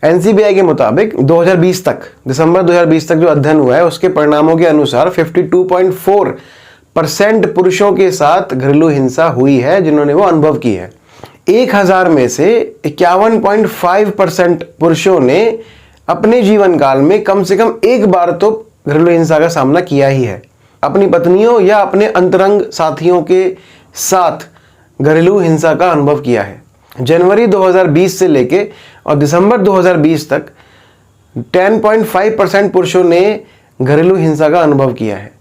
NCBI के मुताबिक 2020 तक, दिसंबर 2020 तक जो अध्ययन हुआ है उसके परिणामों के अनुसार 52.4% पुरुषों के साथ घरेलू हिंसा हुई है जिन्होंने वो अनुभव की है। 1000 में से 51.5% पुरुषों ने अपने जीवन काल में कम से कम एक बार तो घरेलू हिंसा का सामना किया ही है। अपनी पत्नियों या अपने अंतरंग साथियों के साथ घरेलू हिंसा का अनुभव किया है। जनवरी 2020 से लेके और दिसंबर 2020 तक 10.5% पुरुषों ने घरेलू हिंसा का अनुभव किया है।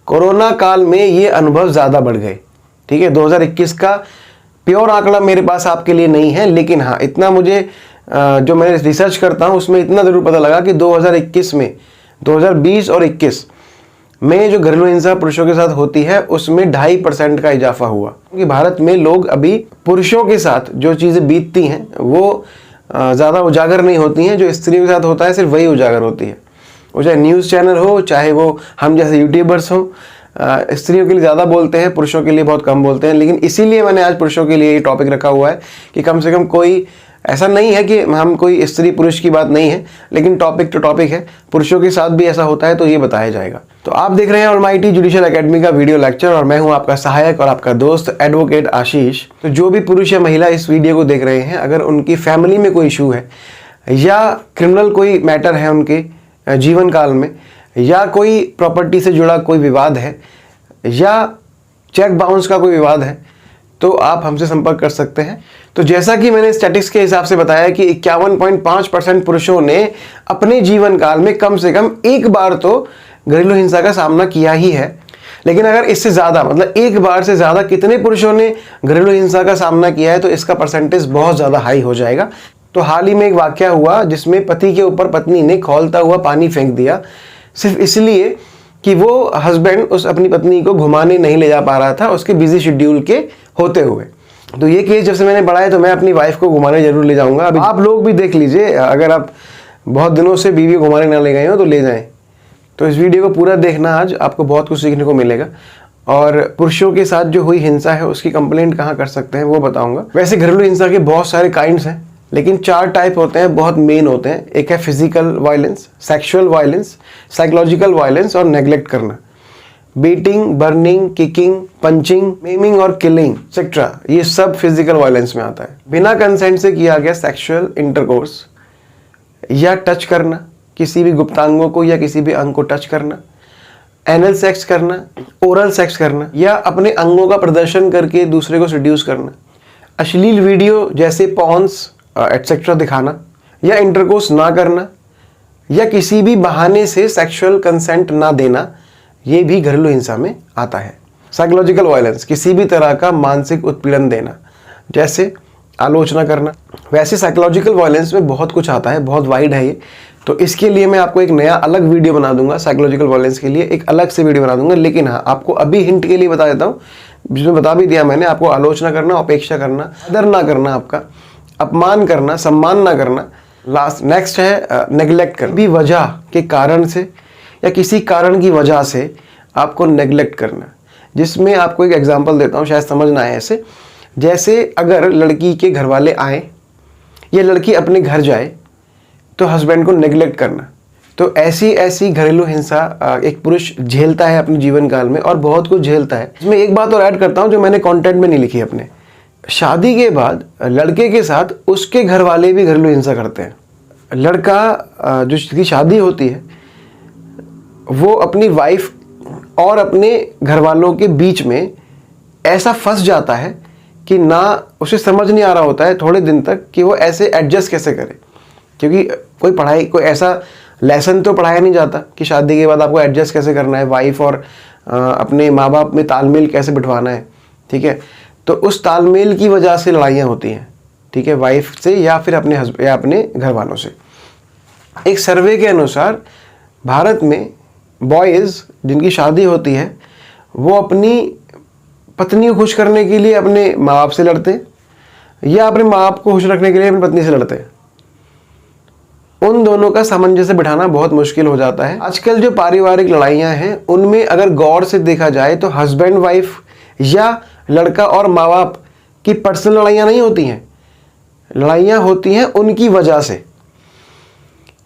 कोरोना काल में ये अनुभव ज़्यादा बढ़ गए। ठीक है, 2021 का प्योर आंकड़ा मेरे पास आपके लिए नहीं है, लेकिन हाँ इतना मुझे जो मैं रिसर्च करता हूँ उसमें इतना ज़रूर पता लगा कि 2021 में 2020 और 21 में जो घरेलू हिंसा पुरुषों के साथ होती है उसमें 2.5% का इजाफा हुआ। क्योंकि भारत में लोग अभी पुरुषों के साथ जो चीज़ें बीतती हैं वो ज़्यादा उजागर नहीं होती हैं, जो स्त्रियों के साथ होता है सिर्फ वही उजागर होती है। वो चाहे न्यूज़ चैनल हो, चाहे वो हम जैसे यूट्यूबर्स हों, स्त्रियों के लिए ज़्यादा बोलते हैं, पुरुषों के लिए बहुत कम बोलते हैं। लेकिन इसीलिए मैंने आज पुरुषों के लिए ये टॉपिक रखा हुआ है कि कम से कम कोई ऐसा नहीं है कि हम कोई स्त्री पुरुष की बात नहीं है, लेकिन टॉपिक तो टॉपिक है, पुरुषों के साथ भी ऐसा होता है तो ये बताया जाएगा। तो आप देख रहे हैं ऑलमाइटी जुडिशियल एकेडमी का वीडियो लेक्चर और मैं हूं आपका सहायक और आपका दोस्त एडवोकेट आशीष। तो जो भी पुरुष या महिला इस वीडियो को देख रहे हैं, अगर उनकी फैमिली में कोई इशू है या क्रिमिनल कोई मैटर है उनके जीवन काल में, या कोई प्रॉपर्टी से जुड़ा कोई विवाद है, या चेक बाउंस का कोई विवाद है, तो आप हमसे संपर्क कर सकते हैं। तो जैसा कि मैंने स्टैटिस्टिक्स के हिसाब से बताया कि 51.5% पुरुषों ने अपने जीवन काल में कम से कम एक बार तो घरेलू हिंसा का सामना किया ही है। लेकिन अगर इससे ज़्यादा, मतलब एक बार से ज़्यादा कितने पुरुषों ने घरेलू हिंसा का सामना किया है, तो इसका परसेंटेज बहुत ज़्यादा हाई हो जाएगा। तो हाल ही में एक वाकया हुआ जिसमें पति के ऊपर पत्नी ने खौलता हुआ पानी फेंक दिया, सिर्फ इसलिए कि वो हस्बैंड उस अपनी पत्नी को घुमाने नहीं ले जा पा रहा था उसके बिजी शेड्यूल के होते हुए। तो ये केस जब से मैंने पढ़ा है तो मैं अपनी वाइफ को घुमाने जरूर ले जाऊंगा। अभी आप लोग भी देख लीजिए, अगर आप बहुत दिनों से बीवी को घुमाने ना ले गए हो तो ले जाएं। तो इस वीडियो को पूरा देखना, आज आपको बहुत कुछ सीखने को मिलेगा। और पुरुषों के साथ जो हुई हिंसा है उसकी कंप्लेंट कहाँ कर सकते हैं वो बताऊंगा। वैसे घरेलू हिंसा के बहुत सारे काइंड्स हैं, लेकिन 4 टाइप होते हैं, बहुत मेन होते हैं। एक है physical violence, sexual violence, psychological violence और नेग्लेक्ट करना। बीटिंग, बर्निंग, किकिंग, पंचिंग, मेमिंग और किलिंग एक्सेट्रा, ये सब फिजिकल वायलेंस में आता है। बिना कंसेंट से किया गया सेक्सुअल इंटरकोर्स या टच करना, किसी भी गुप्तांगों को या किसी भी अंग को टच करना, एनल सेक्स करना, ओरल सेक्स करना, या अपने अंगों का प्रदर्शन करके दूसरे को सेड्यूस करना, अश्लील वीडियो जैसे पॉन्स एटसेट्रा दिखाना, या इंटरकोर्स ना करना, या किसी भी बहाने से सेक्सुअल कंसेंट ना देना, ये भी घरेलू हिंसा में आता है। साइकोलॉजिकल वायलेंस, किसी भी तरह का मानसिक उत्पीड़न देना, जैसे आलोचना करना। वैसे साइकोलॉजिकल वायलेंस में बहुत कुछ आता है, बहुत वाइड है ये, तो इसके लिए मैं आपको एक नया अलग वीडियो बना दूंगा। साइकोलॉजिकल वायलेंस के लिए एक अलग से वीडियो बना दूंगा। लेकिन हाँ, आपको अभी हिंट के लिए बता देता हूँ, जिसमें बता भी दिया मैंने, आपको आलोचना करना, अपेक्षा करना, आदर ना करना, आपका अपमान करना, सम्मान ना करना। नेक्स्ट है नेग्लेक्ट करना। भी वजह के कारण से या किसी कारण की वजह से आपको नेग्लेक्ट करना, जिसमें आपको एक एग्जांपल देता हूँ, शायद समझ ना आए ऐसे। जैसे अगर लड़की के घर वाले आए या लड़की अपने घर जाए तो हस्बैंड को नेग्लेक्ट करना। तो ऐसी घरेलू हिंसा एक पुरुष झेलता है अपने जीवन काल में, और बहुत कुछ झेलता है। इसमें एक बात और ऐड करता हूँ जो मैंने कंटेंट में नहीं लिखी अपने। शादी के बाद लड़के के साथ उसके घर वाले भी घरेलू हिंसा करते हैं। लड़का जो जिसकी शादी होती है वो अपनी वाइफ और अपने घर वालों के बीच में ऐसा फंस जाता है कि ना उसे समझ नहीं आ रहा होता है थोड़े दिन तक कि वो ऐसे एडजस्ट कैसे करे। क्योंकि कोई ऐसा लेसन तो पढ़ाया नहीं जाता कि शादी के बाद आपको एडजस्ट कैसे करना है, वाइफ और अपने माँ बाप में तालमेल कैसे बिठवाना है। ठीक है, तो उस तालमेल की वजह से लड़ाइयाँ होती हैं। ठीक है, वाइफ से या फिर अपने घर वालों से। एक सर्वे के अनुसार भारत में बॉयज़ जिनकी शादी होती है वो अपनी पत्नी को खुश करने के लिए अपने माँ बाप से लड़ते हैं या अपने माँ बाप को खुश रखने के लिए अपनी पत्नी से लड़ते हैं। उन दोनों का सामंजस्य बिठाना बहुत मुश्किल हो जाता है। आजकल जो पारिवारिक लड़ाइयाँ हैं उनमें अगर गौर से देखा जाए तो हस्बैंड वाइफ या लड़का और माँ बाप की पर्सनल लड़ाइयाँ नहीं होती हैं, लड़ाइयाँ होती हैं उनकी वजह से।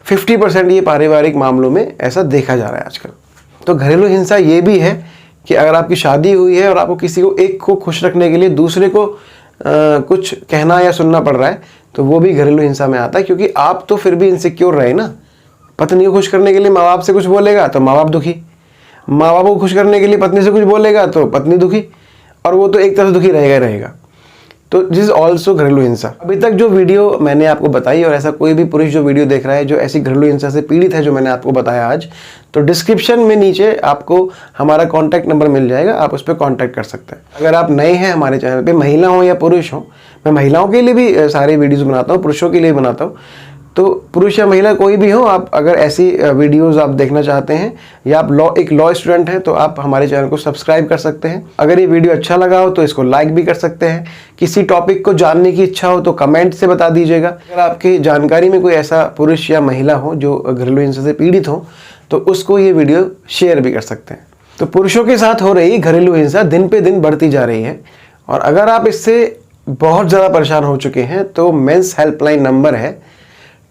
50% ये पारिवारिक मामलों में ऐसा देखा जा रहा है आजकल। तो घरेलू हिंसा ये भी है कि अगर आपकी शादी हुई है और आपको किसी को एक को खुश रखने के लिए दूसरे को कुछ कहना या सुनना पड़ रहा है, तो वो भी घरेलू हिंसा में आता है, क्योंकि आप तो फिर भी इनसिक्योर रहे ना। पत्नी को खुश करने के लिए माँ बाप से कुछ बोलेगा तो माँ बाप दुखी, माँ बाप को खुश करने के लिए पत्नी से कुछ बोलेगा तो पत्नी दुखी, और वो तो एक तरह से दुखी रहेगा ही रहेगा। तो दिस इज ऑल्सो घरेलू हिंसा। अभी तक जो वीडियो मैंने आपको बताई, और ऐसा कोई भी पुरुष जो वीडियो देख रहा है जो ऐसी घरेलू हिंसा से पीड़ित है जो मैंने आपको बताया आज, तो डिस्क्रिप्शन में नीचे आपको हमारा कॉन्टैक्ट नंबर मिल जाएगा, आप उस पर कॉन्टैक्ट कर सकते हैं। अगर आप नए हैं हमारे चैनल पे, महिला हो या पुरुष हो, मैं महिलाओं के लिए भी सारे वीडियोज़ बनाता हूँ, पुरुषों के लिए बनाता हूँ, तो पुरुष या महिला कोई भी हो, आप अगर ऐसी वीडियोस आप देखना चाहते हैं या आप एक लॉ स्टूडेंट हैं, तो आप हमारे चैनल को सब्सक्राइब कर सकते हैं। अगर ये वीडियो अच्छा लगा हो तो इसको लाइक भी कर सकते हैं। किसी टॉपिक को जानने की इच्छा हो तो कमेंट से बता दीजिएगा। अगर आपकी जानकारी में कोई ऐसा पुरुष या महिला हो जो घरेलू हिंसा से पीड़ित हो, तो उसको ये वीडियो शेयर भी कर सकते हैं। तो पुरुषों के साथ हो रही घरेलू हिंसा दिन पे दिन बढ़ती जा रही है, और अगर आप इससे बहुत ज़्यादा परेशान हो चुके हैं तो मेंस हेल्पलाइन नंबर है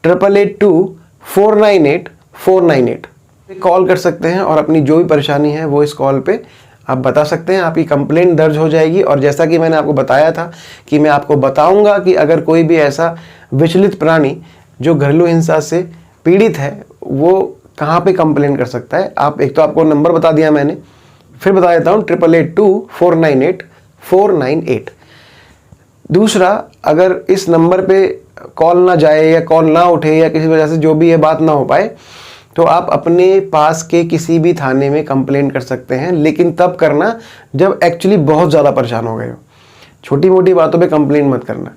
8882498498। कॉल कर सकते हैं और अपनी जो भी परेशानी है वो इस कॉल पे आप बता सकते हैं। आपकी कंप्लेंट दर्ज हो जाएगी, और जैसा कि मैंने आपको बताया था कि मैं आपको बताऊंगा कि अगर कोई भी ऐसा विचलित प्राणी जो घरेलू हिंसा से पीड़ित है वो कहाँ पे कंप्लेंट कर सकता है। आप एक तो आपको नंबर बता दिया मैंने, फिर बता देता हूँ 8882498498। दूसरा, अगर इस नंबर पे कॉल ना जाए या कॉल ना उठे या किसी वजह से जो भी ये बात ना हो पाए, तो आप अपने पास के किसी भी थाने में कंप्लेंट कर सकते हैं, लेकिन तब करना जब एक्चुअली बहुत ज़्यादा परेशान हो गए हो। छोटी मोटी बातों पे कंप्लेंट मत करना,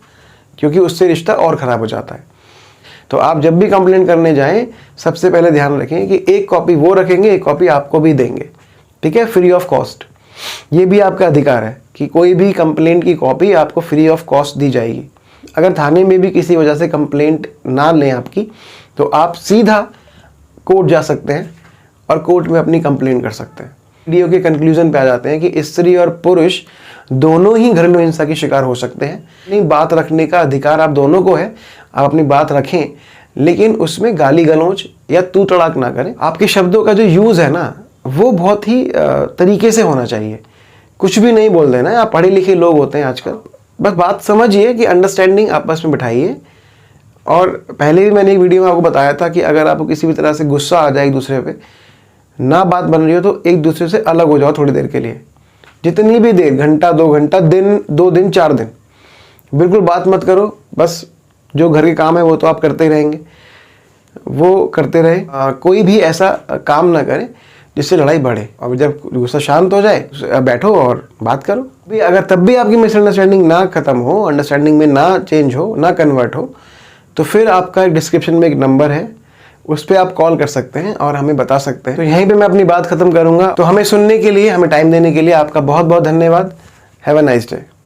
क्योंकि उससे रिश्ता और ख़राब हो जाता है। तो आप जब भी कंप्लेंट करने जाएं, सबसे पहले ध्यान रखें कि एक कॉपी वो रखेंगे, एक कॉपी आपको भी देंगे, ठीक है, फ्री ऑफ कॉस्ट। ये भी आपका अधिकार है कि कोई भी कंप्लेंट की कॉपी आपको फ्री ऑफ कॉस्ट दी जाएगी। अगर थाने में भी किसी वजह से कंप्लेंट ना लें आपकी, तो आप सीधा कोर्ट जा सकते हैं और कोर्ट में अपनी कंप्लेंट कर सकते हैं। वीडियो के कंक्लूजन पे आ जाते हैं कि स्त्री और पुरुष दोनों ही घरेलू हिंसा की शिकार हो सकते हैं। अपनी बात रखने का अधिकार आप दोनों को है, आप अपनी बात रखें, लेकिन उसमें गाली गलौज या तू तड़ाक ना करें। आपके शब्दों का जो यूज़ है ना, वो बहुत ही तरीके से होना चाहिए। कुछ भी नहीं बोल देना है। आप पढ़े लिखे लोग होते हैं आजकल, बस बात समझिए कि अंडरस्टैंडिंग आपस में बिठाइए। और पहले भी मैंने एक वीडियो में आपको बताया था कि अगर आपको किसी भी तरह से गुस्सा आ जाए एक दूसरे पे, ना बात बन रही हो, तो एक दूसरे से अलग हो जाओ थोड़ी देर के लिए, जितनी भी देर, घंटा 2 घंटा, दिन 2 दिन 4 दिन, बिल्कुल बात मत करो। बस जो घर के काम है वो तो आप करते ही रहेंगे, वो करते रहे। कोई भी ऐसा काम ना करें जिससे लड़ाई बढ़े। और जब गुस्सा शांत हो जाए, बैठो और बात करो। भी अगर तब भी आपकी मिसअंडरस्टैंडिंग ना खत्म हो, अंडरस्टैंडिंग में ना चेंज हो, ना कन्वर्ट हो, तो फिर आपका डिस्क्रिप्शन में एक नंबर है, उस पर आप कॉल कर सकते हैं और हमें बता सकते हैं। तो यहीं पे मैं अपनी बात खत्म करूंगा। तो हमें सुनने के लिए, हमें टाइम देने के लिए आपका बहुत बहुत धन्यवाद। Have a nice day.